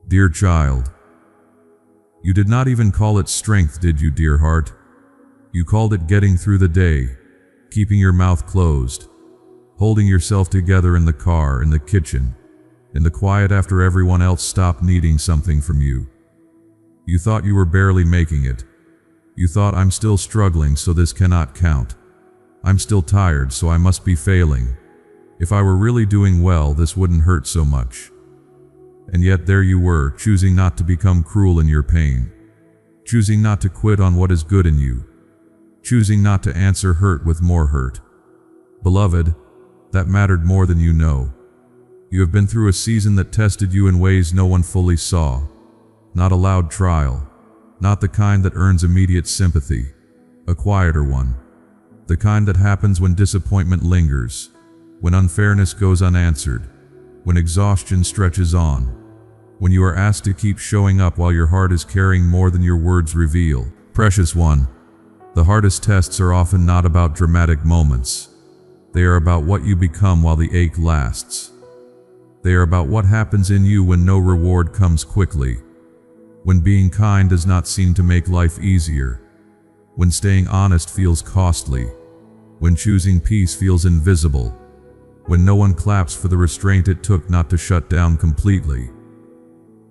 Dear child, you did not even call it strength, did you, dear heart? You called it getting through the day, keeping your mouth closed, holding yourself together in the car, in the kitchen, in the quiet after everyone else stopped needing something from you. You thought you were barely making it. You thought, I'm still struggling, so this cannot count. I'm still tired, so I must be failing. If I were really doing well, this wouldn't hurt so much. And yet there you were, choosing not to become cruel in your pain, choosing not to quit on what is good in you, choosing not to answer hurt with more hurt. Beloved, that mattered more than you know. You have been through a season that tested you in ways no one fully saw. Not a loud trial, not the kind that earns immediate sympathy, a quieter one. The kind that happens when disappointment lingers, when unfairness goes unanswered, when exhaustion stretches on, when you are asked to keep showing up while your heart is carrying more than your words reveal. Precious one, the hardest tests are often not about dramatic moments. They are about what you become while the ache lasts. They are about what happens in you when no reward comes quickly, when being kind does not seem to make life easier, when staying honest feels costly, when choosing peace feels invisible, when no one claps for the restraint it took not to shut down completely.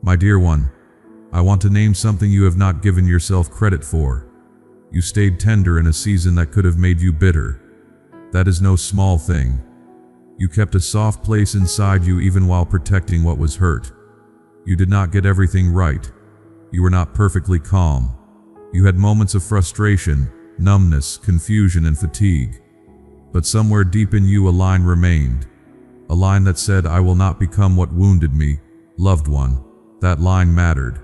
My dear one, I want to name something you have not given yourself credit for. You stayed tender in a season that could have made you bitter. That is no small thing. You kept a soft place inside you even while protecting what was hurt. You did not get everything right. You were not perfectly calm. You had moments of frustration, numbness, confusion, and fatigue. But somewhere deep in you a line remained. A line that said, I will not become what wounded me, loved one. That line mattered.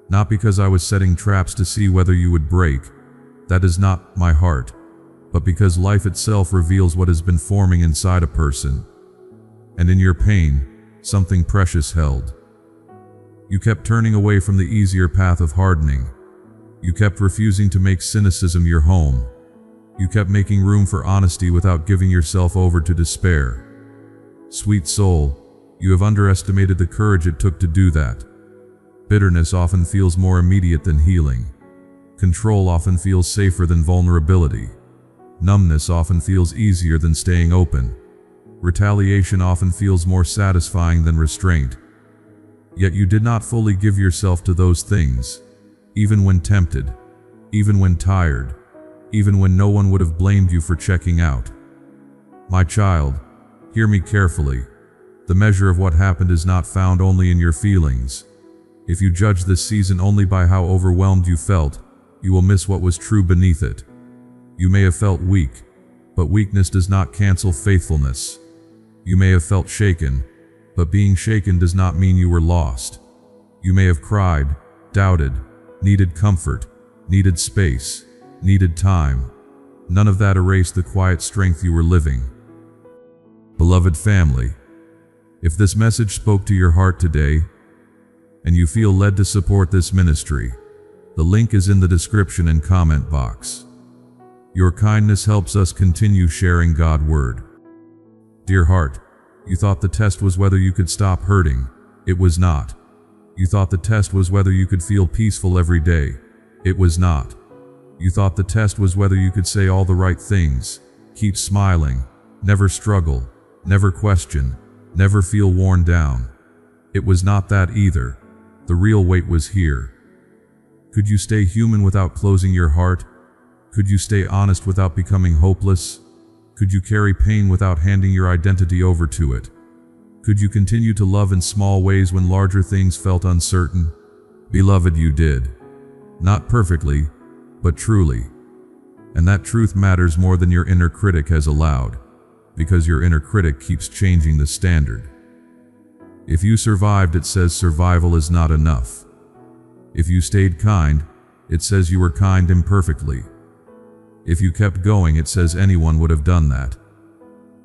Not because I was setting traps to see whether you would break. That is not my heart. But because life itself reveals what has been forming inside a person. And in your pain, something precious held. You kept turning away from the easier path of hardening. You kept refusing to make cynicism your home. You kept making room for honesty without giving yourself over to despair. Sweet soul, you have underestimated the courage it took to do that. Bitterness often feels more immediate than healing. Control often feels safer than vulnerability. Numbness often feels easier than staying open. Retaliation often feels more satisfying than restraint. Yet you did not fully give yourself to those things, even when tempted, even when tired, even when no one would have blamed you for checking out. My child, hear me carefully. The measure of what happened is not found only in your feelings. If you judge this season only by how overwhelmed you felt, you will miss what was true beneath it. You may have felt weak, but weakness does not cancel faithfulness. You may have felt shaken, but being shaken does not mean you were lost. You may have cried, doubted, needed comfort, needed space, needed time. None of that erased the quiet strength you were living. Beloved family, if this message spoke to your heart today, and you feel led to support this ministry, the link is in the description and comment box. Your kindness helps us continue sharing God's word. Dear heart, you thought the test was whether you could stop hurting. It was not. You thought the test was whether you could feel peaceful every day. It was not. You thought the test was whether you could say all the right things, keep smiling, never struggle, never question, never feel worn down. It was not that either. The real weight was here. Could you stay human without closing your heart? Could you stay honest without becoming hopeless? Could you carry pain without handing your identity over to it? Could you continue to love in small ways when larger things felt uncertain? Beloved, you did. Not perfectly, but truly. And that truth matters more than your inner critic has allowed, because your inner critic keeps changing the standard. If you survived, it says survival is not enough. If you stayed kind, it says you were kind imperfectly. If you kept going, it says anyone would have done that.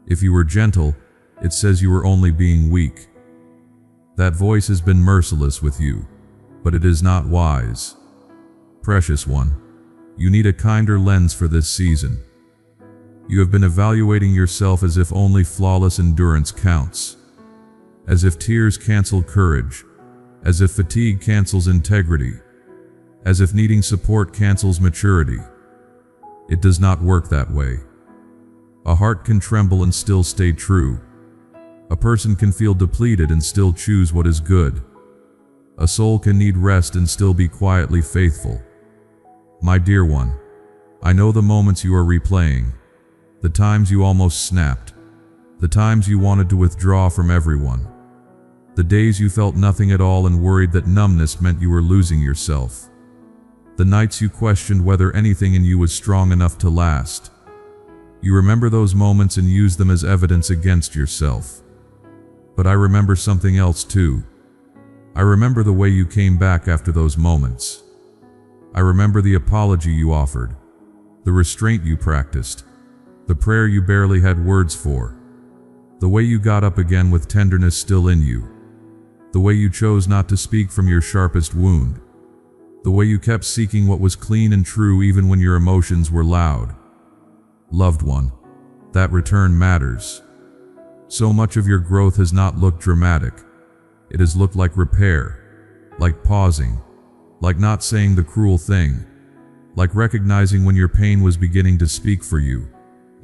If you were gentle, it says you were only being weak. That voice has been merciless with you, but it is not wise. Precious one, you need a kinder lens for this season. You have been evaluating yourself as if only flawless endurance counts, as if tears cancel courage, as if fatigue cancels integrity, as if needing support cancels maturity. It does not work that way. A heart can tremble and still stay true. A person can feel depleted and still choose what is good. A soul can need rest and still be quietly faithful. My dear one, I know the moments you are replaying, the times you almost snapped, the times you wanted to withdraw from everyone, the days you felt nothing at all and worried that numbness meant you were losing yourself, the nights you questioned whether anything in you was strong enough to last. You remember those moments and use them as evidence against yourself. But I remember something else too. I remember the way you came back after those moments. I remember the apology you offered, the restraint you practiced, the prayer you barely had words for, the way you got up again with tenderness still in you, the way you chose not to speak from your sharpest wound, the way you kept seeking what was clean and true even when your emotions were loud. Loved one, that return matters. So much of your growth has not looked dramatic. It has looked like repair, like pausing, like not saying the cruel thing, like recognizing when your pain was beginning to speak for you,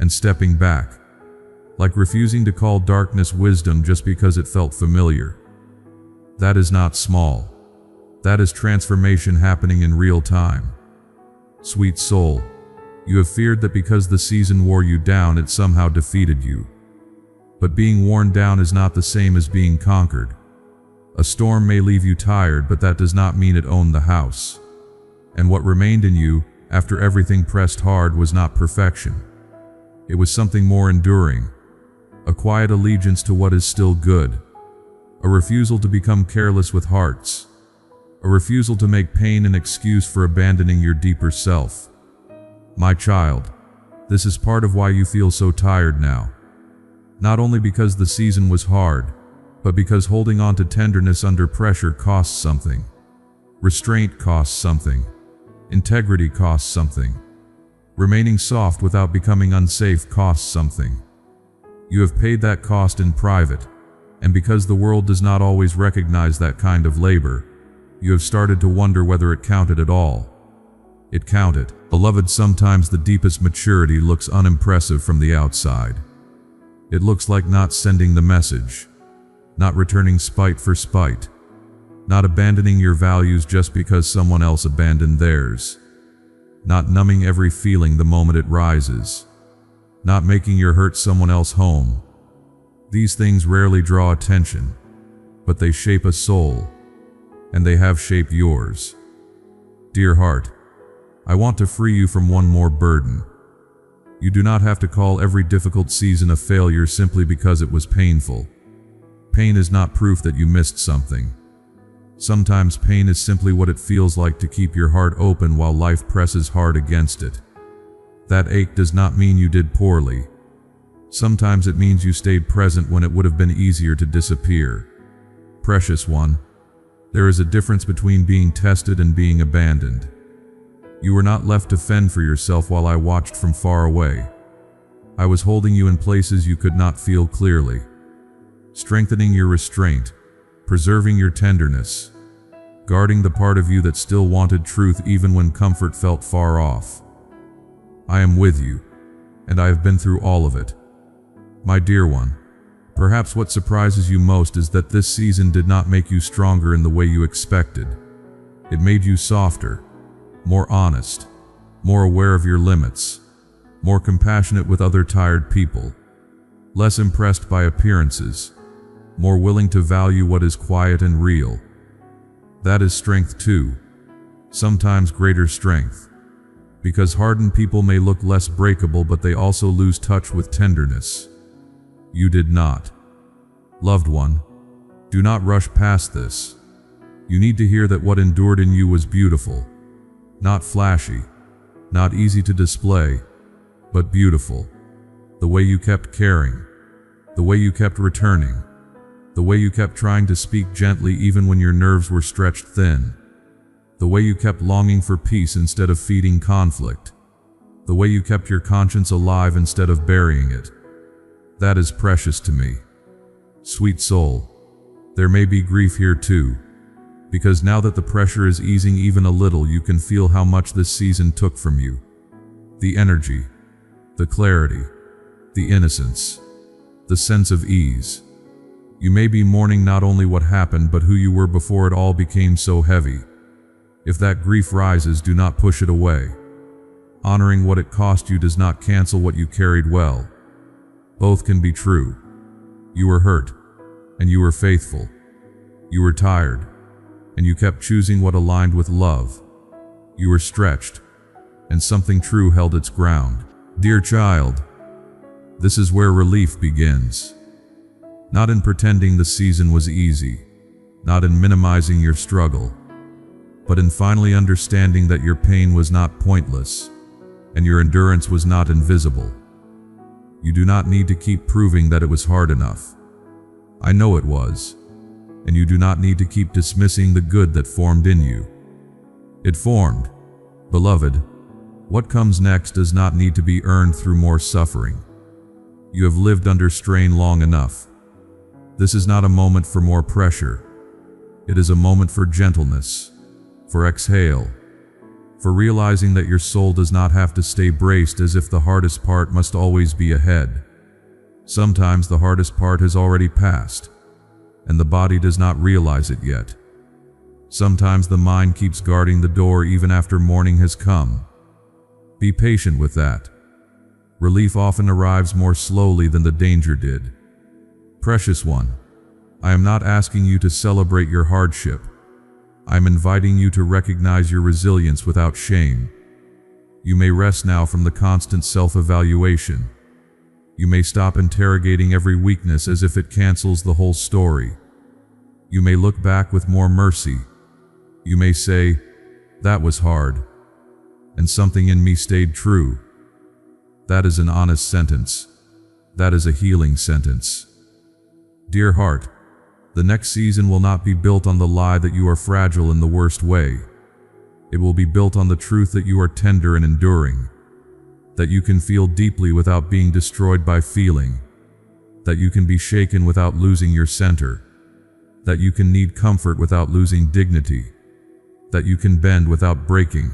and stepping back, like refusing to call darkness wisdom just because it felt familiar. That is not small. That is transformation happening in real time. Sweet soul, you have feared that because the season wore you down, it somehow defeated you. But being worn down is not the same as being conquered. A storm may leave you tired, but that does not mean it owned the house. And what remained in you, after everything pressed hard, was not perfection. It was something more enduring, a quiet allegiance to what is still good, a refusal to become careless with hearts, a refusal to make pain an excuse for abandoning your deeper self. My child, this is part of why you feel so tired now. Not only because the season was hard, but because holding on to tenderness under pressure costs something. Restraint costs something. Integrity costs something. Remaining soft without becoming unsafe costs something. You have paid that cost in private, and because the world does not always recognize that kind of labor, you have started to wonder whether it counted at all. It counted. Beloved, sometimes the deepest maturity looks unimpressive from the outside. It looks like not sending the message, not returning spite for spite, not abandoning your values just because someone else abandoned theirs, not numbing every feeling the moment it rises, not making your hurt someone else home. These things rarely draw attention, but they shape a soul, and they have shaped yours. Dear heart, I want to free you from one more burden. You do not have to call every difficult season a failure simply because it was painful. Pain is not proof that you missed something. Sometimes pain is simply what it feels like to keep your heart open while life presses hard against it. That ache does not mean you did poorly. Sometimes it means you stayed present when it would have been easier to disappear. Precious one, there is a difference between being tested and being abandoned. You were not left to fend for yourself while I watched from far away. I was holding you in places you could not feel clearly, strengthening your restraint, preserving your tenderness, guarding the part of you that still wanted truth even when comfort felt far off. I am with you, and I have been through all of it. My dear one, perhaps what surprises you most is that this season did not make you stronger in the way you expected. It made you softer, more honest, more aware of your limits, more compassionate with other tired people, less impressed by appearances, more willing to value what is quiet and real. That is strength too, sometimes greater strength, because hardened people may look less breakable, but they also lose touch with tenderness. You did not. Loved one, do not rush past this. You need to hear that what endured in you was beautiful. Not flashy, not easy to display, but beautiful. The way you kept caring, the way you kept returning, the way you kept trying to speak gently even when your nerves were stretched thin, the way you kept longing for peace instead of feeding conflict, the way you kept your conscience alive instead of burying it. That is precious to me. Sweet soul, there may be grief here too. Because now that the pressure is easing even a little, you can feel how much this season took from you. The energy, the clarity, the innocence, the sense of ease. You may be mourning not only what happened, but who you were before it all became so heavy. If that grief rises, do not push it away. Honoring what it cost you does not cancel what you carried well. Both can be true. You were hurt, and you were faithful. You were tired, and you kept choosing what aligned with love. You were stretched, and something true held its ground. Dear child, this is where relief begins. Not in pretending the season was easy, not in minimizing your struggle, but in finally understanding that your pain was not pointless, and your endurance was not invisible. You do not need to keep proving that it was hard enough. I know it was, and you do not need to keep dismissing the good that formed in you. It formed. Beloved, what comes next does not need to be earned through more suffering. You have lived under strain long enough. This is not a moment for more pressure. It is a moment for gentleness, for exhale, for realizing that your soul does not have to stay braced as if the hardest part must always be ahead. Sometimes the hardest part has already passed, and the body does not realize it yet. Sometimes the mind keeps guarding the door even after morning has come. Be patient with that. Relief often arrives more slowly than the danger did. Precious one, I am not asking you to celebrate your hardship. I am inviting you to recognize your resilience without shame. You may rest now from the constant self-evaluation. You may stop interrogating every weakness as if it cancels the whole story. You may look back with more mercy. You may say, "That was hard, and something in me stayed true." That is an honest sentence. That is a healing sentence. Dear heart, the next season will not be built on the lie that you are fragile in the worst way. It will be built on the truth that you are tender and enduring, that you can feel deeply without being destroyed by feeling, that you can be shaken without losing your center, that you can need comfort without losing dignity, that you can bend without breaking.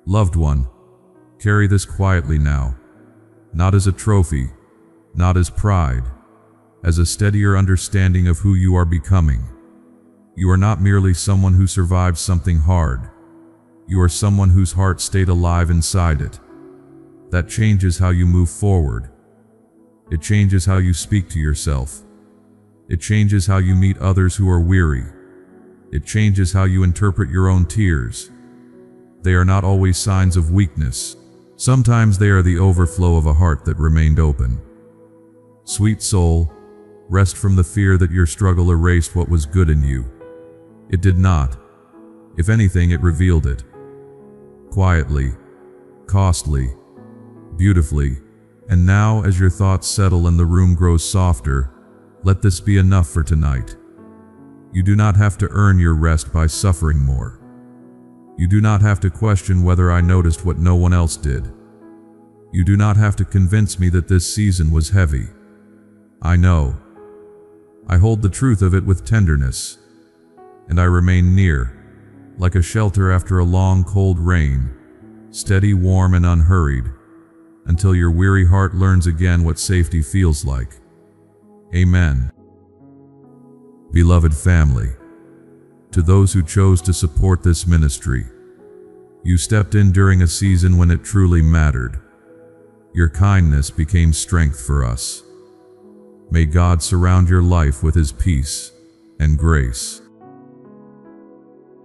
Loved one, carry this quietly now, not as a trophy, not as pride, as a steadier understanding of who you are becoming. You are not merely someone who survived something hard. You are someone whose heart stayed alive inside it. That changes how you move forward. It changes how you speak to yourself. It changes how you meet others who are weary. It changes how you interpret your own tears. They are not always signs of weakness. Sometimes they are the overflow of a heart that remained open. Sweet soul, rest from the fear that your struggle erased what was good in you. It did not. If anything, it revealed it. Quietly, costly, beautifully. And now, as your thoughts settle and the room grows softer, let this be enough for tonight. You do not have to earn your rest by suffering more. You do not have to question whether I noticed what no one else did. You do not have to convince me that this season was heavy. I know. I hold the truth of it with tenderness, and I remain near, like a shelter after a long cold rain, steady, warm, and unhurried, until your weary heart learns again what safety feels like. Amen. Beloved family, to those who chose to support this ministry, you stepped in during a season when it truly mattered. Your kindness became strength for us. May God surround your life with His peace and grace.